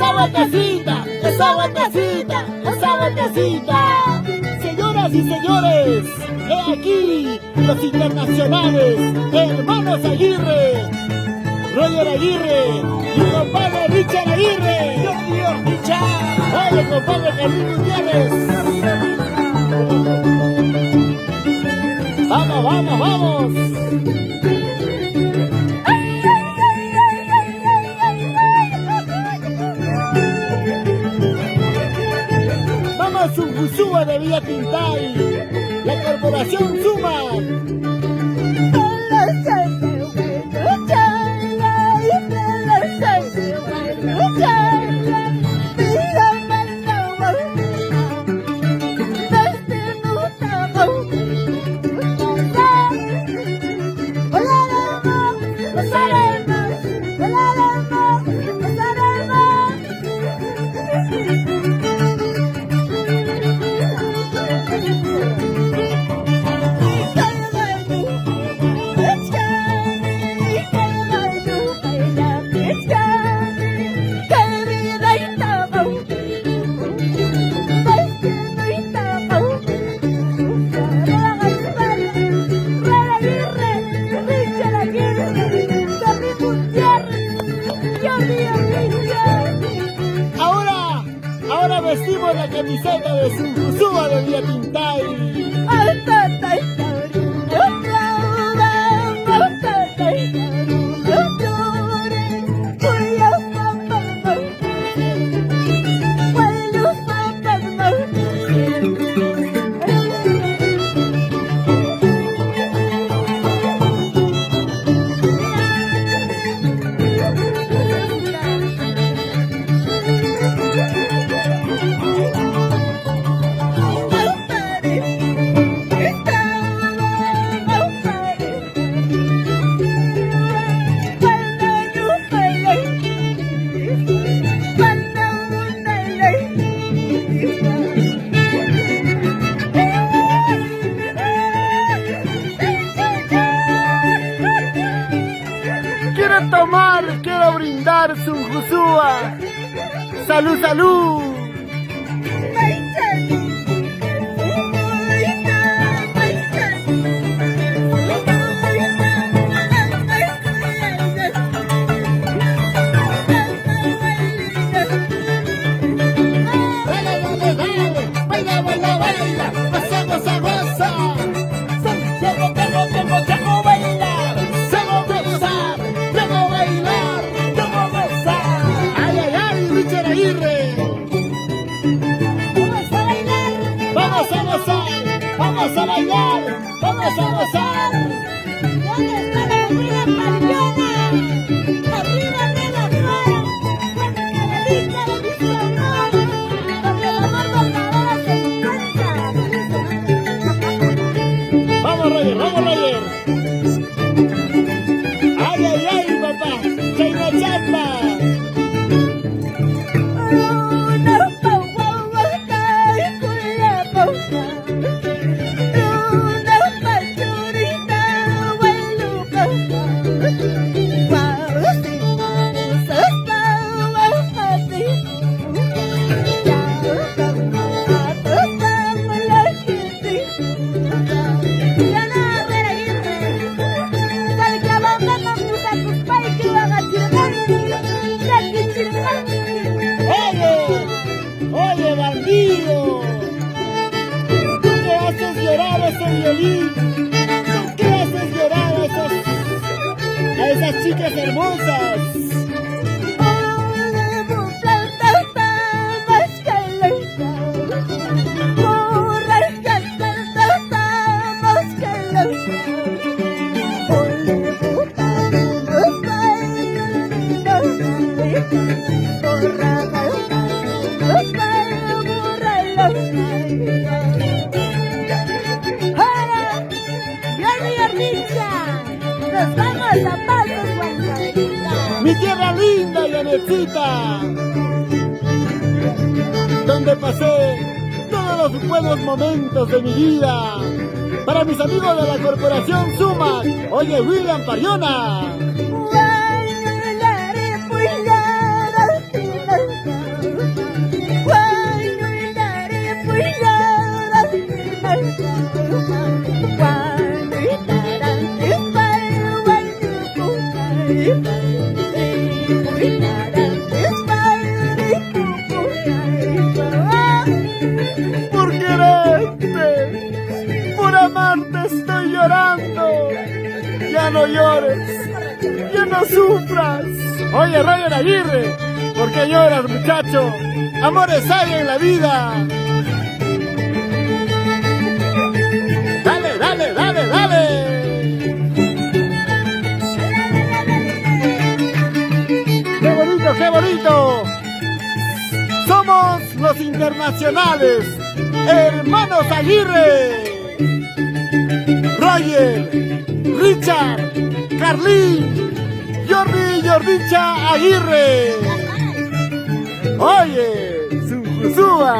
esa vueltecita, esa vueltecita, esa vueltecita. Señoras y señores, he aquí los internacionales, hermanos Aguirre, Roger Aguirre y compadre Richard Aguirre. Dios mío, Richard. Oye, compadre Carlitos Gutiérrez. Vamos, vamos, vamos. Vamos, Zunguzúa de Villa Tintay, la corporación Suma. Ahora vestimos la camiseta de Zunguzúa de Villa Tintay. Quiero brindar, Zunguzúa. Salud, salud. Vamos a bailar, vamos a gozar. ¿Dónde está la vida campeona? Arriba de la flor, canadita de mi amor, donde el amor tocadora se encuentra. Vamos, Roger, vamos, Roger. Ay, ay, ay, papá, Chayna Chamba. Oye, bandido, ¿tú qué haces llorar a ese violín? ¿Tú qué haces llorar a esas chicas hermosas? Nos vamos a Pasos, Guantanamera. Mi tierra linda, Yanecita, donde pasé todos los buenos momentos de mi vida. Para mis amigos de la corporación Suma, oye, William Pariona. Por quererte, por amarte estoy llorando. Ya no llores, ya no sufras. Oye, Roger Aguirre, ¿por qué lloras, muchacho? Amores hay en la vida. Dale, dale, dale, dale. ¡Qué bonito, qué bonito! Somos los internacionales, hermanos Aguirre. Roger, Richard, Carlín, Jordicha Aguirre. Oye, Zunjuzúa.